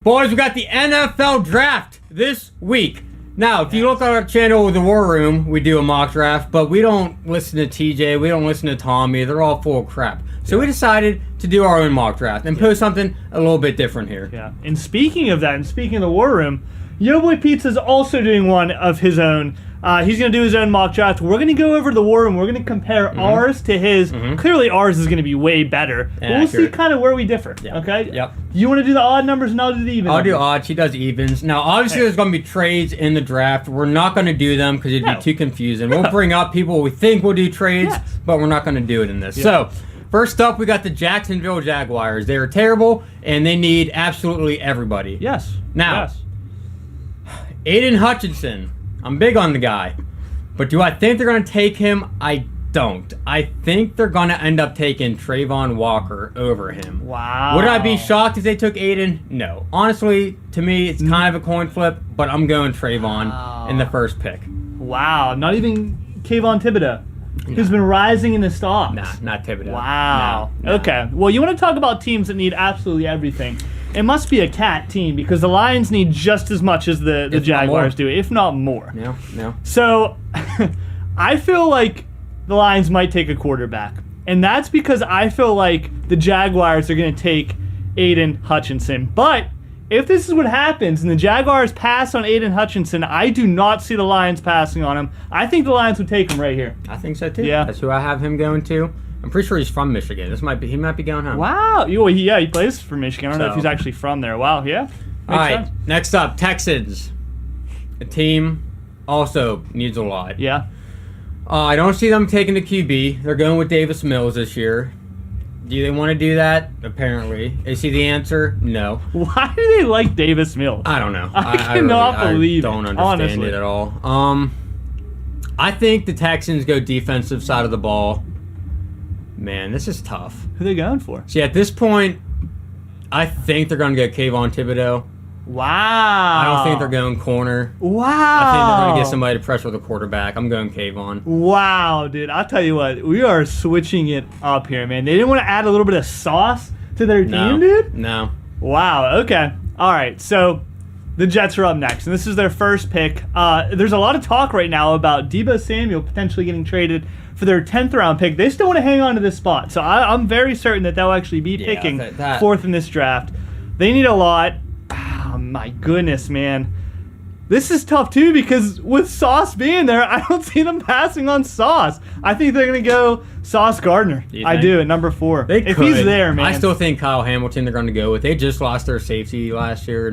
Boys, we got the NFL draft this week. Now, if you look on our channel, The War Room, we do a mock draft, but we don't listen to TJ, we don't listen to Tommy, they're all full of crap. So we decided to do our own mock draft and post something a little bit different here. Yeah, and speaking of that, and speaking of The War Room, Yoboy Pizza is also doing one of his own. He's going to do his own mock draft. We're going to go over to The War Room. We're going to compare ours to his. Clearly, ours is going to be way better. But we'll see kind of where we differ, okay? Yep. You want to do the odd numbers and I'll do the even I'll numbers? do odd. She does evens. Now, obviously, there's going to be trades in the draft. We're not going to do them because it'd be too confusing. We'll bring up people we think will do trades, but we're not going to do it in this. So, first up, we got the Jacksonville Jaguars. They are terrible, and they need absolutely everybody. Yes. Now, Aiden Hutchinson. I'm big on the guy. But do I think they're going to take him? I don't. I think they're going to end up taking Trayvon Walker over him. Wow. Would I be shocked if they took Aiden? No. Honestly, to me, it's kind of a coin flip, but I'm going Trayvon in the first pick. Wow. Not even Kayvon Thibodeau, who's been rising in the stocks. Nah, not Thibodeau. Wow. No. Okay. Well, you want to talk about teams that need absolutely everything. It must be a cat team because the Lions need just as much as the Jaguars do, if not more. No. So, I feel like the Lions might take a quarterback. And that's because I feel like the Jaguars are going to take Aiden Hutchinson. But if this is what happens and the Jaguars pass on Aiden Hutchinson, I do not see the Lions passing on him. I think the Lions would take him right here. I think so too. Yeah. That's who I have him going to. I'm pretty sure he's from Michigan. He might be going home. Wow. He plays for Michigan. I don't know if he's actually from there. Wow, yeah. All right, next up, Texans. A team also needs a lot. Yeah. I don't see them taking the QB. They're going with Davis Mills this year. Do they want to do that? Apparently. Is he the answer? No. Why do they like Davis Mills? I don't know. I cannot believe I don't understand it at all. I think the Texans go defensive side of the ball. Man, this is tough. Who are they going for? See, at this point, I think they're going to go Kayvon Thibodeau. Wow. I don't think they're going corner. Wow. I think they're going to get somebody to pressure the quarterback. I'm going Kayvon. Wow, dude. I'll tell you what. We are switching it up here, man. They didn't want to add a little bit of sauce to their team, dude? No. Wow. Okay. All right. So the Jets are up next, and this is their first pick. There's a lot of talk right now about Deebo Samuel potentially getting traded for their 10th round pick. They still want to hang on to this spot. So I'm very certain that they'll actually be picking fourth in this draft. They need a lot. Oh, my goodness, man. This is tough, too, because with Sauce being there, I don't see them passing on Sauce. I think they're going to go Sauce Gardner. I do, at number 4. If he's there, man. I still think Kyle Hamilton they're going to go with. They just lost their safety last year.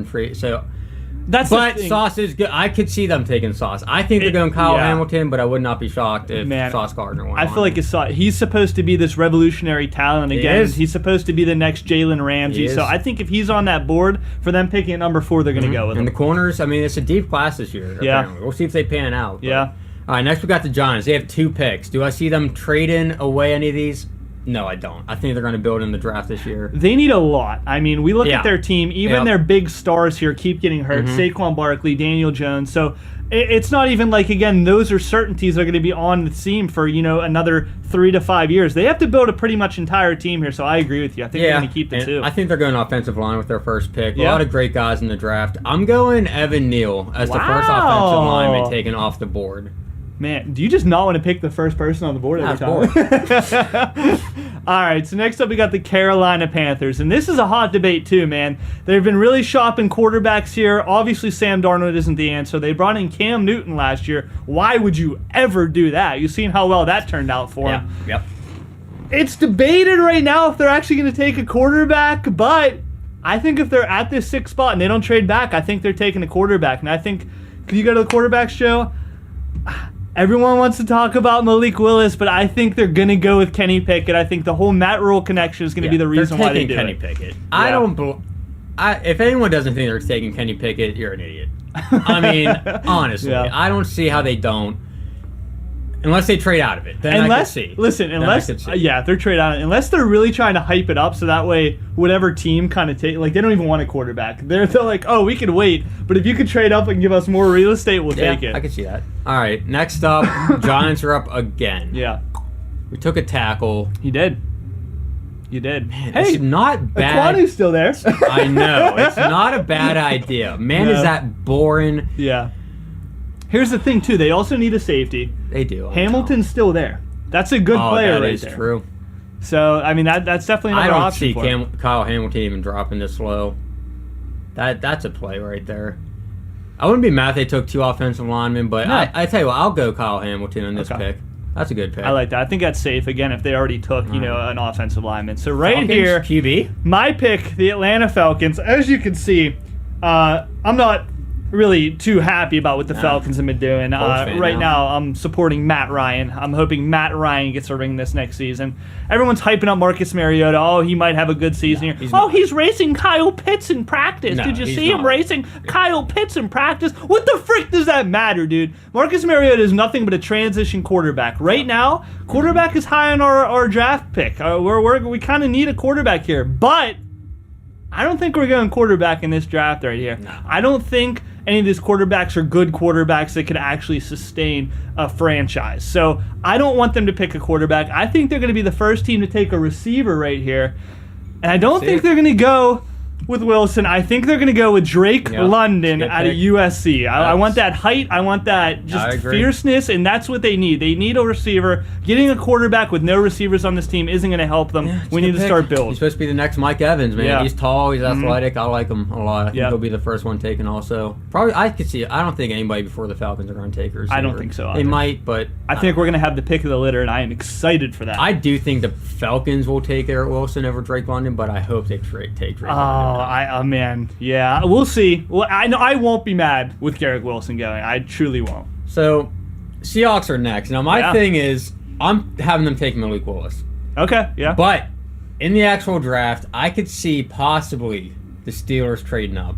But Sauce is good. I could see them taking Sauce. I think they're going Kyle Hamilton, but I would not be shocked if Sauce Gardner went I feel like he's supposed to be this revolutionary talent again. He's supposed to be the next Jalen Ramsey. So I think if he's on that board for them picking at number 4, they're going to go with him. And the corners, I mean, it's a deep class this year. Apparently. We'll see if they pan out. But. Yeah. All right, next we got the Giants. They have 2 picks. Do I see them trading away any of these? No, I don't. I think they're going to build in the draft this year. They need a lot. I mean, we look at their team. Even their big stars here keep getting hurt. Saquon Barkley, Daniel Jones. So it's not even like, again, those are certainties that are going to be on the team for, another 3 to 5 years. They have to build a pretty much entire team here, so I agree with you. I think they're going to keep the 2. I think they're going offensive line with their first pick. A lot of great guys in the draft. I'm going Evan Neal as the first offensive lineman taken off the board. Man, do you just not want to pick the first person on the board every time? All right, so next up we got the Carolina Panthers, and this is a hot debate too, man. They've been really shopping quarterbacks here. Obviously, Sam Darnold isn't the answer. They brought in Cam Newton last year. Why would you ever do that? You've seen how well that turned out for him. Yep. It's debated right now if they're actually going to take a quarterback, but I think if they're at this 6th spot and they don't trade back, I think they're taking a quarterback. And I think, can you go to the quarterback show? Everyone wants to talk about Malik Willis, but I think they're going to go with Kenny Pickett. I think the whole Matt Rule connection is going to be the reason why they do Kenny it. Pickett. If anyone doesn't think they're taking Kenny Pickett, you're an idiot. I mean, honestly, I don't see how they don't. Unless they trade out of it, then I could see. Listen, unless if they're trade out, unless they're really trying to hype it up, so that way whatever team kind of take, like they don't even want a quarterback. They're like, oh, we could wait, but if you could trade up and give us more real estate, we'll take it. I could see that. All right, next up, Giants are up again. Yeah, we took a tackle. He did. You did. Man, it's not bad. Aquanu's still there. I know. It's not a bad idea. Man, is that boring. Yeah. Here's the thing, too. They also need a safety. They do. Hamilton's still there. That's a good player right there. That is true. So, I mean, that's definitely another option for him. I don't see Kyle Hamilton even dropping this low. That's a play right there. I wouldn't be mad if they took 2 offensive linemen, but no. I tell you what, I'll go Kyle Hamilton on this pick. That's a good pick. I like that. I think that's safe, again, if they already took, an offensive lineman. So right Falcons, here, QB. My pick, the Atlanta Falcons. As you can see, I'm not really too happy about what the Falcons have been doing. Right now, I'm supporting Matt Ryan. I'm hoping Matt Ryan gets a ring this next season. Everyone's hyping up Marcus Mariota. Oh, he might have a good season here. He's racing Kyle Pitts in practice. Did you see him racing Kyle Pitts in practice? What the frick does that matter, dude? Marcus Mariota is nothing but a transition quarterback. Right now, quarterback is high on our draft pick. We kind of need a quarterback here, but I don't think we're going quarterback in this draft right here. No. I don't think any of these quarterbacks are good quarterbacks that could actually sustain a franchise. So I don't want them to pick a quarterback. I think they're going to be the first team to take a receiver right here. And I don't think they're going to go with Wilson. I think they're going to go with Drake London out of USC. I want that height. I want that just fierceness, and that's what they need. They need a receiver. Getting a quarterback with no receivers on this team isn't going to help them. We need to start building. He's supposed to be the next Mike Evans, man. Yeah. He's tall. He's athletic. I like him a lot. I think he'll be the first one taken also. Probably, I could see it. I don't think anybody before the Falcons are going to take a receiver. I don't think so either. They might, but I think we're going to have the pick of the litter, and I am excited for that. I do think the Falcons will take Garrett Wilson over Drake London, but I hope they take Drake London. Man, yeah, we'll see. Well, I know I won't be mad with Garrett Wilson going. I truly won't. So, Seahawks are next. Now, my thing is, I'm having them take Malik Willis. Okay, yeah. But in the actual draft, I could see possibly the Steelers trading up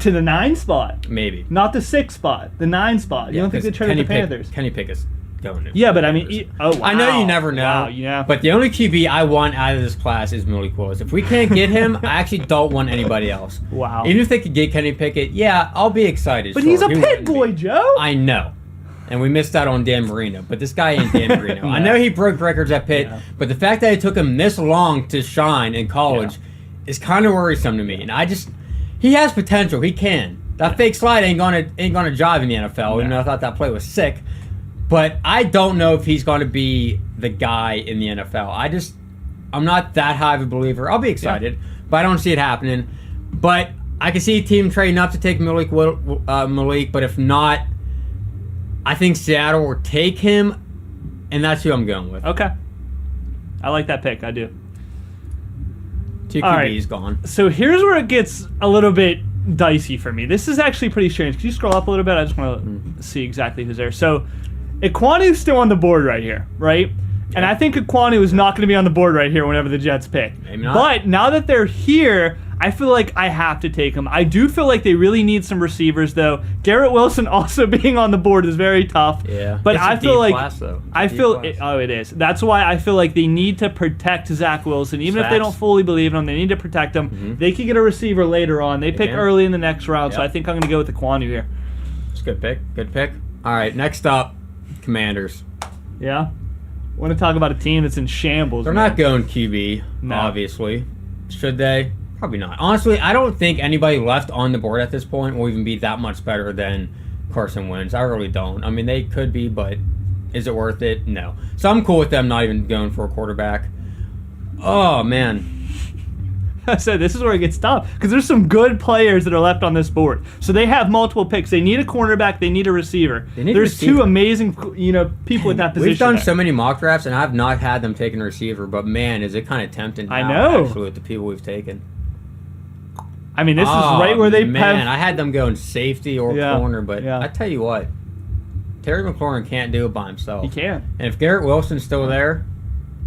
to the 9 spot. Maybe not the 6 spot, the 9 spot. You don't think they traded the Panthers? Kenny Pickett's going. Yeah, but I mean, wow. I know you never know. Wow, yeah. But the only QB I want out of this class is Malik Willis. If we can't get him, I actually don't want anybody else. Wow. Even if they could get Kenny Pickett, yeah, I'll be excited. But he's a Pitt boy, Joe. I know. And we missed out on Dan Marino, but this guy ain't Dan Marino. No. I know he broke records at Pitt, but the fact that it took him this long to shine in college is kind of worrisome to me. And he has potential. He can. That fake slide ain't gonna jive in the NFL. Even though I thought that play was sick. But I don't know if he's going to be the guy in the NFL. I'm not that high of a believer. I'll be excited, but I don't see it happening. But I can see a team trading up to take Malik, but if not, I think Seattle will take him, and that's who I'm going with. Okay. I like that pick. I do. 2 QBs gone. So here's where it gets a little bit dicey for me. This is actually pretty strange. Can you scroll up a little bit? I just want to see exactly who's there. So Aquanu's still on the board right here, right? Yeah. And I think Aquanu is not going to be on the board right here whenever the Jets pick. Maybe not. But now that they're here, I feel like I have to take them. I do feel like they really need some receivers, though. Garrett Wilson also being on the board is very tough. Yeah, but I feel like class, though. It is. That's why I feel like they need to protect Zach Wilson, even if they don't fully believe in him. They need to protect him. Mm-hmm. They could get a receiver later on. They pick early in the next round, so I think I'm going to go with Aquanu here. It's a good pick. Good pick. All right, next up, Commanders. Yeah. Want to talk about a team that's in shambles. They're not going QB, obviously. Should they? Probably not. Honestly, I don't think anybody left on the board at this point will even be that much better than Carson Wentz. I really don't. I mean, they could be, but is it worth it? No. So I'm cool with them not even going for a quarterback. Oh, man. I said this is where it gets tough because there's some good players that are left on this board. So they have multiple picks. They need a cornerback. They need a receiver. There's 2 amazing, people at that position. We've done so many mock drafts, and I've not had them taking a receiver. But man, is it kind of tempting now? I know. Actually, with the people we've taken. I mean, this is right where they. Man, I had them going safety or corner, but I tell you what, Terry McLaurin can't do it by himself. He can't. And if Garrett Wilson's still there.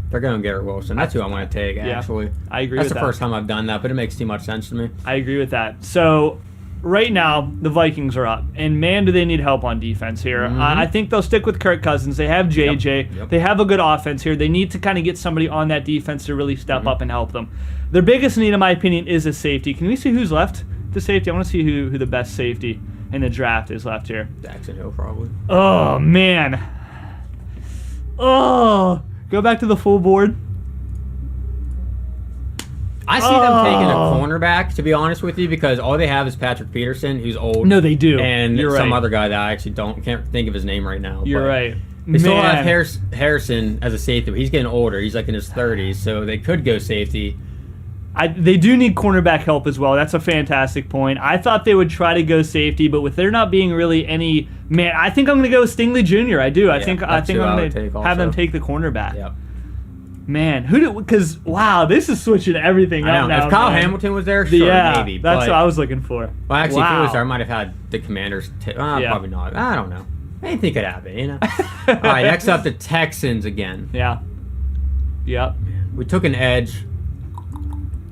They're going Garrett Wilson. That's who I want to take, actually. I agree with that. That's the first time I've done that, but it makes too much sense to me. I agree with that. So, right now, the Vikings are up. And, man, do they need help on defense here. Mm-hmm. I think they'll stick with Kirk Cousins. They have JJ. Yep. They have a good offense here. They need to kind of get somebody on that defense to really step up and help them. Their biggest need, in my opinion, is a safety. Can we see who's left to safety? I want to see who the best safety in the draft is left here. Jacksonville, probably. Oh, man. Oh. Go back to the full board. I see them taking a cornerback, to be honest with you, because all they have is Patrick Peterson, who's old. No, they do. And You're some right. other guy that I actually can't think of his name right now. You're right. They still have Harrison as a safety, but he's getting older. He's like in his 30s, so they could go safety. They do need cornerback help as well. That's a fantastic point. I thought they would try to go safety, but with there not being really any man, I think I'm going to go with Stingley Jr. I do. I think I'm going to have them take the cornerback. Yep. Man, because wow, this is switching everything up now. If Kyle Hamilton was there, sure, maybe. That's what I was looking for. Well, actually, if he was there, I might have had the Commanders. Probably not. I don't know. Anything could happen, you know. All right, next up, the Texans again. Yeah. Yep. We took an edge.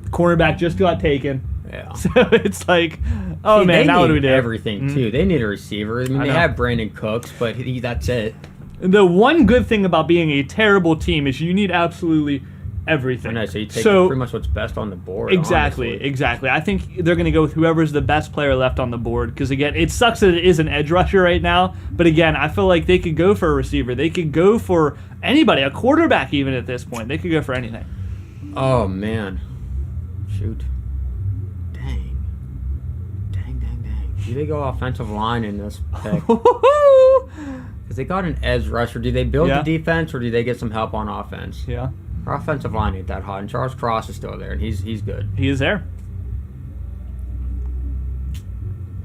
Cornerback just got taken. Yeah. So it's like, now what do we do? Everything too. They need a receiver. I mean, they have Brandon Cooks, but that's it. The one good thing about being a terrible team is you need absolutely everything. I know, so you take pretty much what's best on the board. Exactly, honestly. exactly. I think they're going to go with whoever's the best player left on the board because, again, it sucks that it is an edge rusher right now. But, again, I feel like they could go for a receiver. They could go for anybody, a quarterback even at this point. They could go for anything. Oh, man. Shoot. Dang. Do they go offensive line in this pick? Because they got an edge rusher. Do they build the defense or do they get some help on offense? Yeah. Our offensive line ain't that hot, and Charles Cross is still there, and he's good. He is there.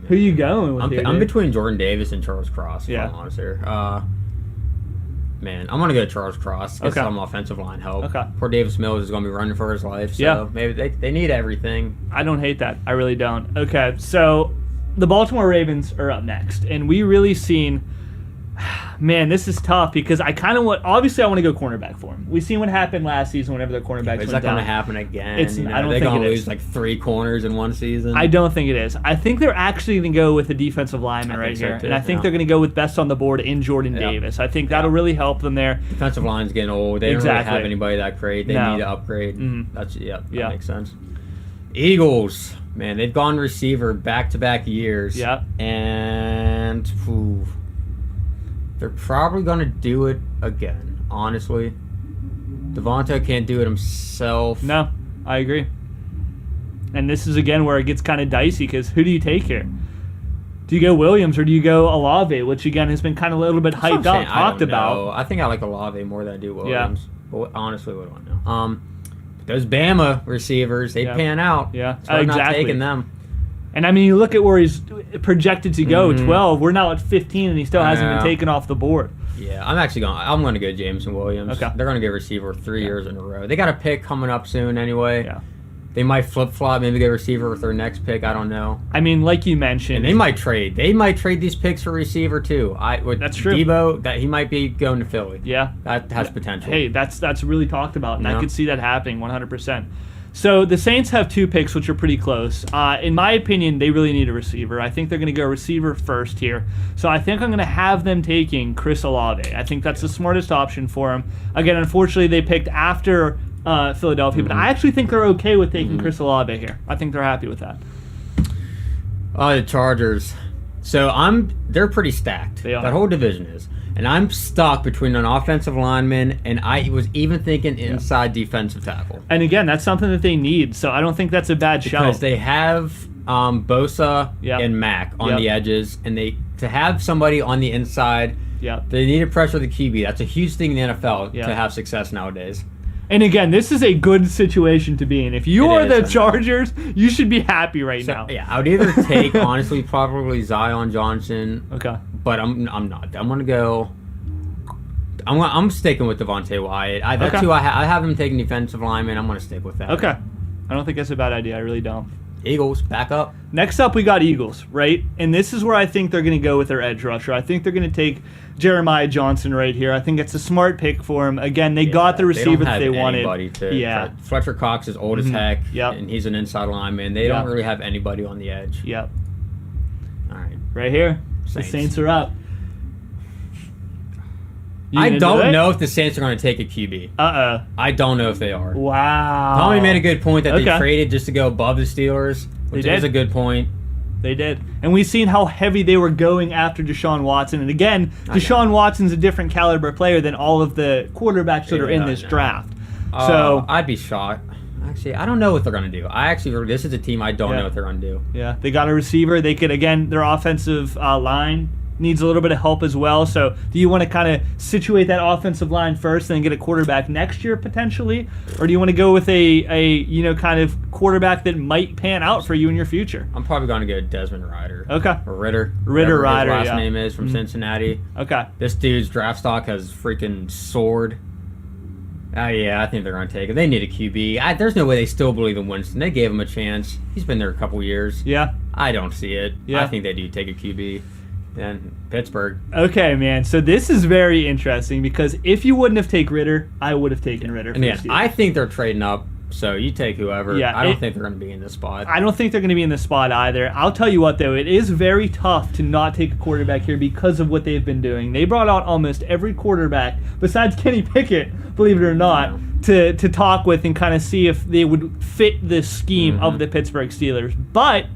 Who you going with? I'm between Jordan Davis and Charles Cross, if I'm honest here. Man, I'm going to go Charles Cross. Get some offensive line help. Okay. Poor Davis Mills is going to be running for his life, so maybe they need everything. I don't hate that. I really don't. Okay, so the Baltimore Ravens are up next, and we really seen... Man, this is tough because I kind of obviously I want to go cornerback for him. We've seen what happened last season whenever their cornerbacks went down. Is that going to happen again? I don't think it is. They're going to lose like 3 corners in one season. I don't think it is. I think they're actually going to go with a defensive lineman right here. And I think they're going to go with best on the board in Jordan Davis. I think that'll really help them there. Defensive line's getting old. They don't really have anybody that great. They need to upgrade. That makes sense. Eagles, man, they've gone receiver back-to-back years. Yeah. And... they're probably going to do it again, honestly. Devontae can't do it himself. No, I agree. And this is, again, where it gets kind of dicey because who do you take here? Do you go Williams or do you go Olave, which, again, has been kind of a little bit hyped up, talked about? I think I like Olave more than I do Williams. But honestly, what do I know? Those Bama receivers, they pan out. Yeah, so I'm not taking them. And, I mean, you look at where he's projected to go, 12. We're now at 15, and he still hasn't been taken off the board. Yeah, I'm going to go Jameson Williams. Okay. They're going to go receiver 3 years in a row. They got a pick coming up soon anyway. Yeah. They might flip-flop, maybe go receiver with their next pick. I don't know. I mean, like you mentioned. And they might trade. They might trade these picks for receiver, too. That's true. Debo, he might be going to Philly. Yeah. That has potential. Hey, that's really talked about, and I could see that happening 100%. So the Saints have 2 picks, which are pretty close. In my opinion, they really need a receiver. I think they're going to go receiver first here. So I think I'm going to have them taking Chris Olave. I think that's the smartest option for him. Again, unfortunately, they picked after Philadelphia, but I actually think they're okay with taking Chris Olave here. I think they're happy with that. The Chargers. So they're pretty stacked. They are. That whole division is. And I'm stuck between an offensive lineman and I was even thinking inside defensive tackle. And again, that's something that they need, so I don't think that's a bad shout. Because they have Bosa and Mack on the edges, and to have somebody on the inside, they need to pressure the QB. That's a huge thing in the NFL to have success nowadays. And again, this is a good situation to be in. If you are the Chargers, you should be happy now. Yeah, I would either take, honestly, probably Zion Johnson. Okay. But I'm not. I'm gonna go. I'm sticking with Devontae Wyatt. That's who I have him taking defensive lineman. I'm gonna stick with that. Okay. I don't think that's a bad idea. I really don't. Eagles, back up. Next up, we got Eagles, right? And this is where I think they're going to go with their edge rusher. I think they're going to take Jeremiah Johnson right here. I think it's a smart pick for him. Again, they got the receiver that they wanted. Fletcher Cox is old as heck, and he's an inside lineman. They don't really have anybody on the edge. Yep. All right. Right here. Saints. The Saints are up. I don't know if the Saints are going to take a QB. I don't know if they are. Wow. Tommy made a good point that they traded just to go above the Steelers, which is a good point. They did. And we've seen how heavy they were going after Deshaun Watson. And again, Deshaun Watson's a different caliber player than all of the quarterbacks that are in this draft. So I'd be shocked. Actually, I don't know what they're going to do. This is a team I don't know what they're going to do. Yeah, they got a receiver. They could, again, their offensive line needs a little bit of help as well. So do you want to kind of situate that offensive line first and then get a quarterback next year potentially? Or do you want to go with a kind of quarterback that might pan out for you in your future? I'm probably going to go Desmond Ryder. Okay. Or Ritter. Ryder, his last name is from Cincinnati. Okay. This dude's draft stock has freaking soared. I think they're going to take it. They need a QB. There's no way they still believe in Winston. They gave him a chance. He's been there a couple years. Yeah. I don't see it. Yeah. I think they do take a QB. And Pittsburgh. Okay, man. So this is very interesting because if you wouldn't have taken Ritter, I would have taken Ritter. And I think they're trading up. So you take whoever. Yeah, I don't think they're going to be in this spot. I don't think they're going to be in this spot either. I'll tell you what, though. It is very tough to not take a quarterback here because of what they've been doing. They brought out almost every quarterback, besides Kenny Pickett, believe it or not, to talk with and kind of see if they would fit the scheme of the Pittsburgh Steelers. But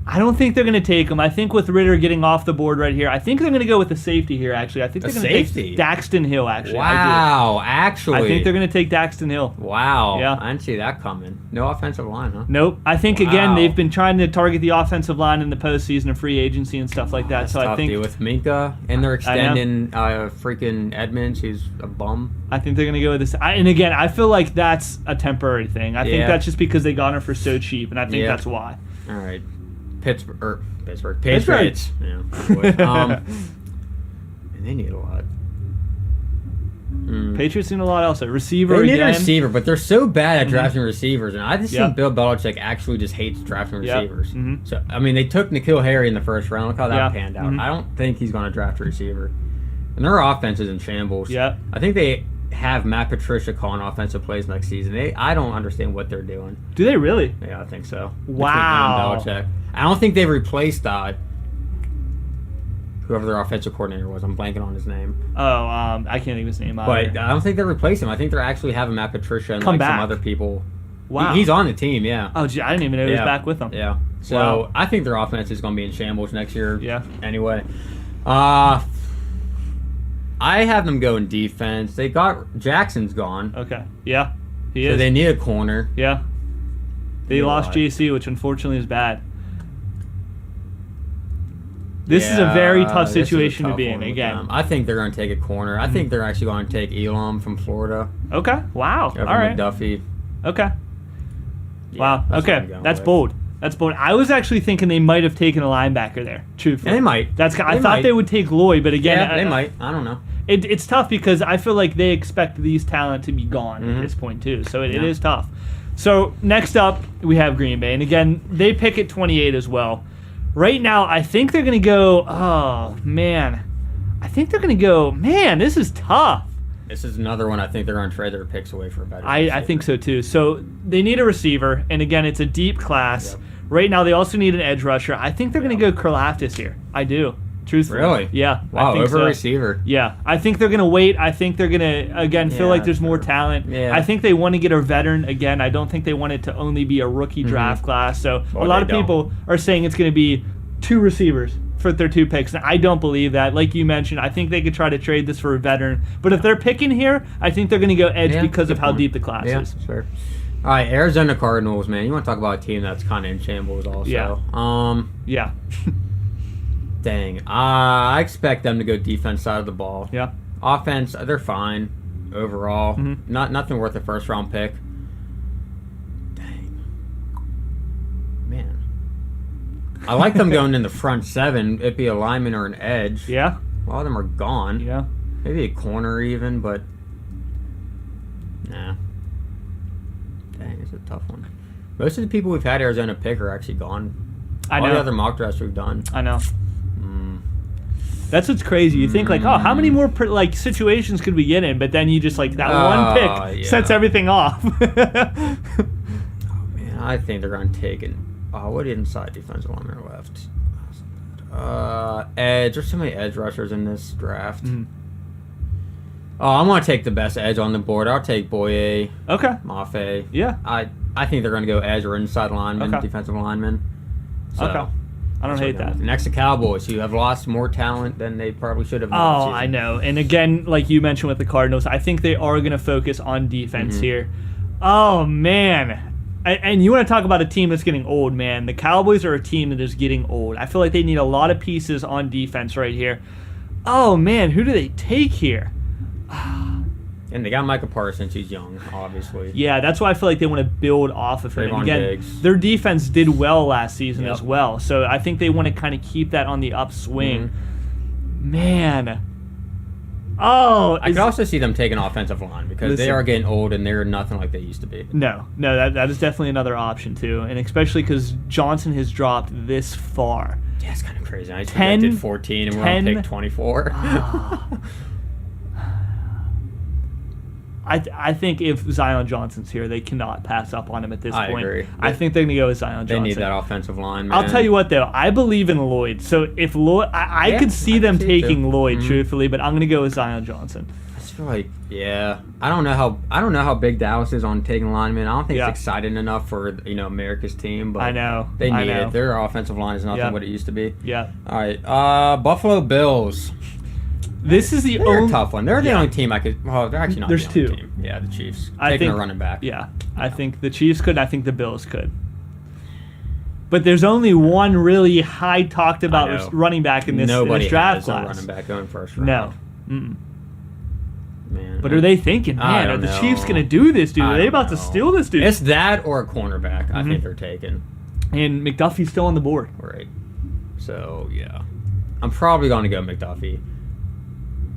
I don't think they're going to take him. I think with Ritter getting off the board right here, I think they're going to go with the safety here, actually. I think they're going to take Daxton Hill, actually. Wow, I think they're going to take Daxton Hill. Wow. Yeah. I didn't see that coming. No offensive line, huh? Nope. I think, again, they've been trying to target the offensive line in the postseason and free agency and stuff like that. That's so tough, I think dude, with Minka, and they're extending freaking Edmonds, who's a bum. I think they're going to go with this. And again, I feel like that's a temporary thing. I think that's just because they got him for so cheap, and I think that's why. All right. Pittsburgh. Patriots. Yeah. And they need a lot. Patriots need a lot also. Receiver They need again. a receiver, but they're so bad at drafting receivers. And I just think Bill Belichick actually just hates drafting receivers. So, I mean, they took N'Keal Harry in the first round. Look how that panned out. I don't think he's going to draft a receiver. And their offense is in shambles. Yeah. I think they have Matt Patricia calling offensive plays next season. I don't understand what they're doing. Do they really? Yeah, I think so. Wow. Belichick. I don't think they've replaced whoever their offensive coordinator was. I'm blanking on his name. I can't think of his name either. But I don't think they replaced him. I think they're actually having Matt Patricia and some other people. Wow. He's on the team, yeah. Oh, gee, I didn't even know he was back with them. Yeah. So I think their offense is going to be in shambles next year. Yeah. Anyway. I have them go in defense. They got Jackson's gone. Okay. Yeah. He is. So they need a corner. Yeah. They lost JC, which unfortunately is bad. This is a very tough situation to be in again. I think they're going to take a corner. I think they're actually going to take Elam from Florida. Okay. Wow. All right. McDuffie. Okay. Yeah, wow. Okay. That's bold. That's bold. I was actually thinking they might have taken a linebacker there. Truthfully, they might. I thought they would take Lloyd, but again, they might. I don't know. It's tough because I feel like they expect these talent to be gone at this point too. So it is tough. So next up we have Green Bay, and again they pick at 28 as well. Right now, I think they're going to go. Oh man, I think they're going to go. Man, this is tough. This is another one I think they're going to trade their picks away for a better. I think so too. So they need a receiver, and again, it's a deep class. Yep. Right now, they also need an edge rusher. I think they're going to go Karlaftis here. I do. Truthfully. Really? Yeah. Wow, I think over a receiver. Yeah. I think they're going to wait. I think they're going to, again, feel like there's more talent. Yeah. I think they want to get a veteran. Again, I don't think they want it to only be a rookie draft class. So a lot of people are saying it's going to be 2 receivers for their 2 picks. And I don't believe that. Like you mentioned, I think they could try to trade this for a veteran. But if they're picking here, I think they're going to go edge because of how deep the class is. Sure. All right, Arizona Cardinals, man. You want to talk about a team that's kind of in shambles also. Yeah. Yeah. Dang. I expect them to go defense side of the ball. Yeah. Offense, they're fine overall. Nothing worth a first-round pick. Dang. Man. I like them going in the front 7. It'd be a lineman or an edge. Yeah. A lot of them are gone. Yeah. Maybe a corner even, but nah. Dang, it's a tough one. Most of the people we've had Arizona pick are actually gone. I know. All the other mock drafts we've done. I know. That's what's crazy. You think like, oh, how many more situations could we get in? But then you just like that one pick sets everything off. Oh man, I think they're going to take it. What inside defensive lineman left? Edge. There's so many edge rushers in this draft. I'm going to take the best edge on the board. I'll take Boye. Okay. Mafe. Yeah. I think they're going to go edge or inside lineman, defensive lineman. So, okay. I don't hate that. Next to Cowboys, who have lost more talent than they probably should have. Oh, I know. And again, like you mentioned with the Cardinals, I think they are going to focus on defense here. Oh, man. And you want to talk about a team that's getting old, man. The Cowboys are a team that is getting old. I feel like they need a lot of pieces on defense right here. Oh, man, who do they take here? And they got Micah Parsons, who's young, obviously. Yeah, that's why I feel like they want to build off of him. And again, their defense did well last season as well. So I think they want to kind of keep that on the upswing. Man. Oh, I could also see them taking offensive line because they are getting old and they're nothing like they used to be. No, that is definitely another option too, and especially because Johnson has dropped this far. Yeah, it's kind of crazy. I predicted 14 and we're on pick 24. I think if Zion Johnson's here, they cannot pass up on him at this point. I agree. I think they're going to go with Zion Johnson. They need that offensive line, man. I'll tell you what, though. I believe in Lloyd. So if Lloyd... I could see them taking Lloyd, truthfully, but I'm going to go with Zion Johnson. I feel like, I don't know how big Dallas is on taking linemen. I don't think it's exciting enough for, America's team, but I know. They need it. Their offensive line is nothing what it used to be. Yeah. All right. Buffalo Bills. This is They're a tough one. They're the only team I could... Well, they're actually not There's the only two. team. Yeah, the Chiefs. I think a running back. Yeah. I think the Chiefs could, and I think the Bills could. But there's only one really high talked about running back in this draft class. Nobody has a running back going first round. No. Man, but are they thinking, man, are the Chiefs going to do this, dude? Are they about to steal this, dude? It's that or a cornerback I think they're taking. And McDuffie's still on the board. Right. So, yeah. I'm probably going to go McDuffie.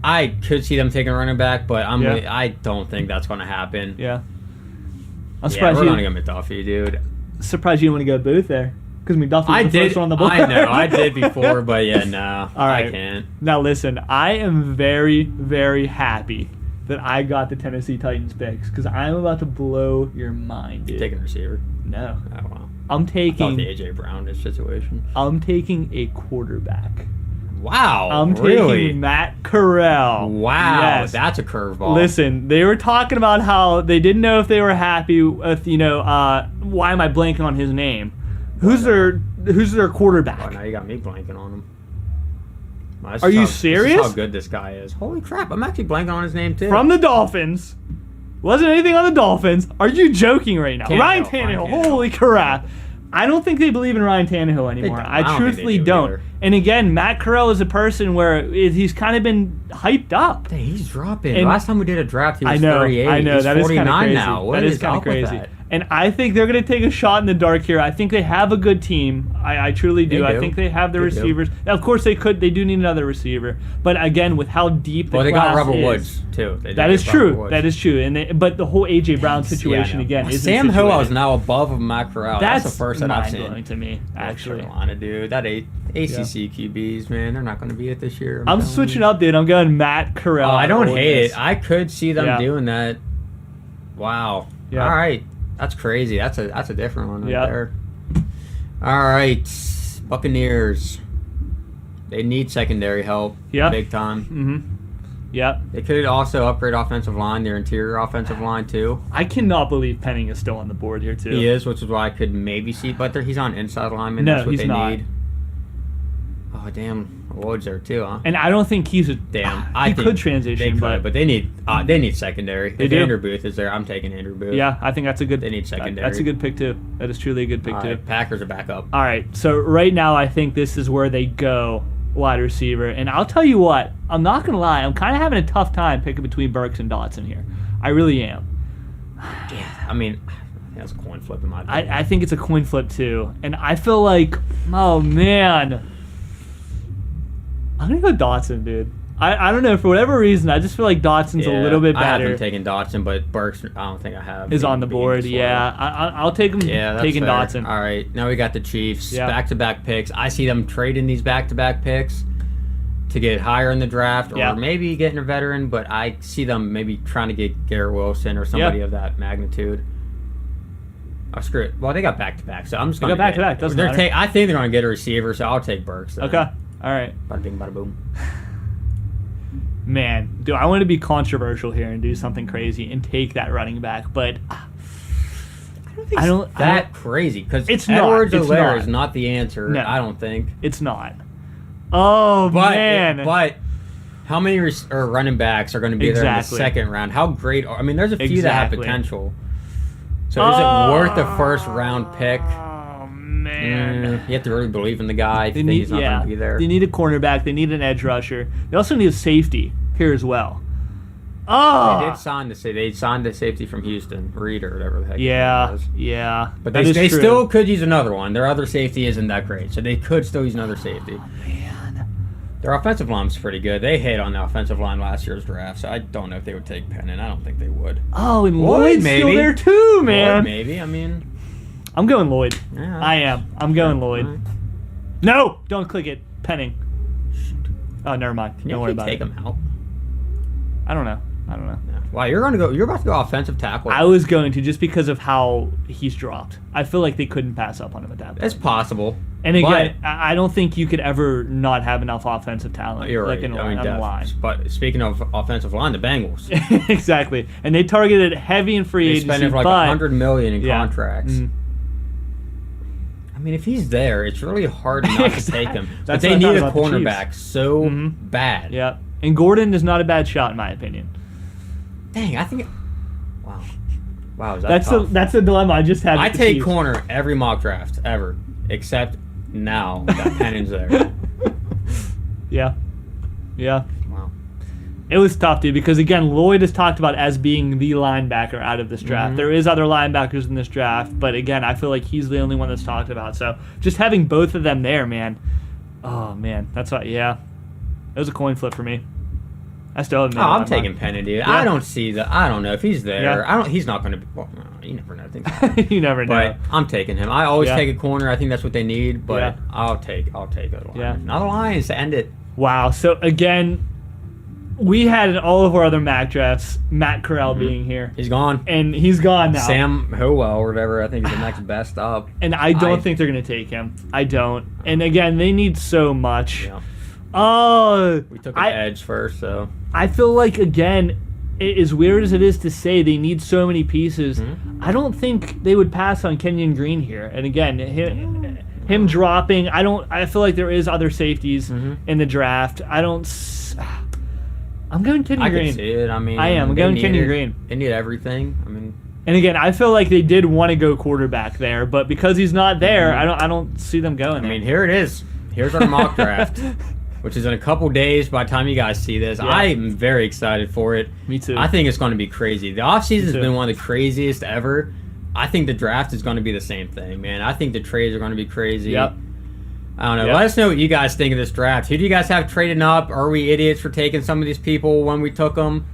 I could see them taking a running back, but I don't think that's going to happen. Yeah. I'm surprised we're going to go McDuffie, dude. Surprised you didn't want to go Booth there. Because McDuffie was the first one on the board. I know. I did before, but no. All right. I can't. Now, listen. I am very, very happy that I got the Tennessee Titans picks because I'm about to blow your mind, dude. Taking a receiver? No. Oh, wow. I'm taking... I thought the A.J. Brown situation. I'm taking a quarterback. Wow, I'm taking Matt Corral. Wow, yes. That's a curveball. Listen, they were talking about how they didn't know if they were happy with, why am I blanking on his name? Who's their quarterback? Oh, now you got me blanking on him. Well, Are you serious? This is how good this guy is. Holy crap, I'm actually blanking on his name, too. From the Dolphins. Wasn't anything on the Dolphins. Are you joking right now? Ryan Tannehill. Holy crap. I don't think they believe in Ryan Tannehill anymore. I truthfully don't. And again, Matt Corral is a person where he's kind of been hyped up. Dang, he's dropping. Last time we did a draft, he was 38. I know. He's that 49 is crazy. now. That is kind of crazy. And I think they're going to take a shot in the dark here. I think they have a good team. I truly do. I think they have the receivers. Now, of course, they do need another receiver. But again, with how deep the class is. Well, they got Robert Woods, too. That is true. That is true. But the whole A.J. Brown situation, again, is Sam Howell is now above Matt Corral. That's the first that I've seen. That's mind-blowing to me, actually. Carolina, dude. That ACC QBs, man, they're not going to be it this year. I'm switching up, dude. I'm going Matt Corral. Oh, I don't hate it. I could see them doing that. Wow. Yeah. All right. That's crazy. That's a different one right there. All right. Buccaneers. They need secondary help. Yeah. Big time. Mm-hmm. Yep. They could also upgrade offensive line, their interior offensive line, too. I cannot believe Penning is still on the board here, too. He is, which is why I could maybe see, but he's on inside lineman. No, that's what he's they not. Need. Oh, damn. Woods there, too, huh? And I don't think he's a... Damn. He could transition, but they need secondary. They if do. Andrew Booth is there, I'm taking Andrew Booth. Yeah, I think that's a good... They need secondary. That's a good pick, too. That is truly a good pick, too. Packers are back up. All right, so right now I think this is where they go wide receiver. And I'll tell you what, I'm not going to lie, I'm kind of having a tough time picking between Burks and Dotson here. I really am. Yeah, I mean... That's a coin flip in my opinion. I think it's a coin flip, too. And I feel like, oh, man... I'm going to go Dotson, dude. I don't know. For whatever reason, I just feel like Dotson's a little bit better. I haven't taken Dotson, but Burks, I don't think I have. Is on the board, yeah. I'll take him taking fair. Dotson. All right. Now we got the Chiefs. Yeah. Back-to-back picks. I see them trading these back-to-back picks to get higher in the draft or maybe getting a veteran, but I see them maybe trying to get Garrett Wilson or somebody of that magnitude. Oh, screw it. Well, they got back-to-back, so I'm just going to back-to-back. Doesn't matter. I think they're going to get a receiver, so I'll take Burks then. Okay. All right. Bada bing, bada boom. Man, dude, I want to be controversial here and do something crazy and take that running back, but I don't think that crazy because Edwards-Helaire is not the answer. No, I don't think it's not. Oh man! But how many running backs are going to be there in the second round? How great? There's a few that have potential. So is it worth the first round pick? Oh man, You have to really believe in the guy. they Think he's not going to be there. They need a cornerback. They need an edge rusher. They also need a safety here as well. Oh, They signed the safety from Houston, Reed or whatever the heck. yeah, his name was. yeah. But That they is true. still could use another one. Their other safety isn't that great, so they could still use another safety. Man. Their offensive line's pretty good. They hit on the offensive line last year's draft, so I don't know if they would take Pennant. I don't think they would. Oh, and Lloyd, Lloyd's maybe. still there too, man. Or maybe. I mean, I'm going Lloyd. yeah. I am. I'm going Lloyd. All right. No, don't click it. Penning. Oh, never mind. Can Don't you worry actually about take it. him out? I don't know. Yeah. Wow, you're about to go offensive tackle. I was going to just because of how he's dropped. I feel like they couldn't pass up on him at that point. It's possible. And again, I don't think you could ever not have enough offensive talent. You're like right. on the line. But speaking of offensive line, the Bengals. Exactly. And they targeted heavy in free They agency. spent like $100 million in Yeah. contracts. Mhm. I mean, if he's there, it's really hard not to take him. But That's they what I need thought a about the cornerback so Mhm. bad. Yeah. And Gordon is not a bad shot in my opinion. Dang, I think. Wow, is that tough? That's a dilemma I just had. I with the take Chiefs. corner every mock draft ever, except now that Pennant's there. Yeah. Yeah. Wow. It was tough, dude, because again, Lloyd is talked about as being the linebacker out of this draft. Mhm. There is other linebackers in this draft, but again, I feel like he's the only one that's talked about. So just having both of them there, man. Oh man, that's what. Yeah, it was a coin flip for me. I still haven't. Oh, I'm taking Pennant, dude. Yeah. I don't see that. I don't know if he's there. Yeah. He's not going to be. Well, you never know. Things You never know. But I'm taking him. I always Yeah. take a corner. I think that's what they need. But Yeah. I'll take a Lions. Yeah. Not a Lions to end it. Wow. So again, we had in all of our other Mac drafts Matt Corral being here, He's gone. and he's gone now. Sam Howell or whatever. I think is the next best up. And I don't think they're going to take him. I don't. And again, they need so much. Yeah. Oh, We took an edge first, so I feel like, again, as weird as it is to say, they need so many pieces. Mm-hmm. I don't think they would pass on Kenyon Green here. And again, him dropping, I feel like there is other safeties Mm-hmm. in the draft. I'm going Kenyon I Green. can see it. I mean, I am. I'm they going need Kenyon it. Green. They need everything. I mean, And again, I feel like they did want to go quarterback there, but because he's not there, Mm-hmm. I don't see them going I there. mean, here it is. Here's our mock draft, which is in a couple days by the time you guys see this. Yeah. I'm very excited for it. Me too. I think it's going to be crazy. The offseason has too. been one of the craziest ever. I think the draft is going to be the same thing, man. I think the trades are going to be crazy. Yep. I don't know. Yep. Let us know what you guys think of this draft. Who do you guys have trading up? Are we idiots for taking some of these people when we took them?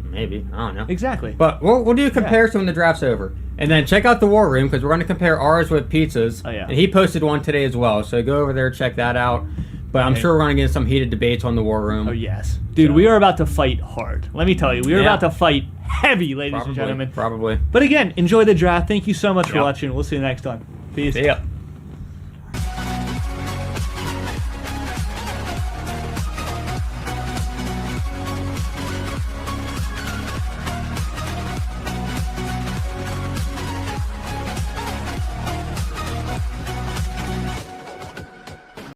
Maybe. I don't know. Exactly. But we'll do a comparison when the draft's over. And then check out the War Room because we're going to compare ours with Pizza's. Oh, yeah. And he posted one today as well. So go over there, check that out. But I'm Okay. sure we're going to get some heated debates on the War Room. Oh, yes. Dude, So- we are about to fight hard. Let me tell you, we are Yeah. about to fight heavy, ladies Probably. and gentlemen. Probably. But again, enjoy the draft. Thank you so much for Yep. watching. We'll see you next time. Peace. See ya.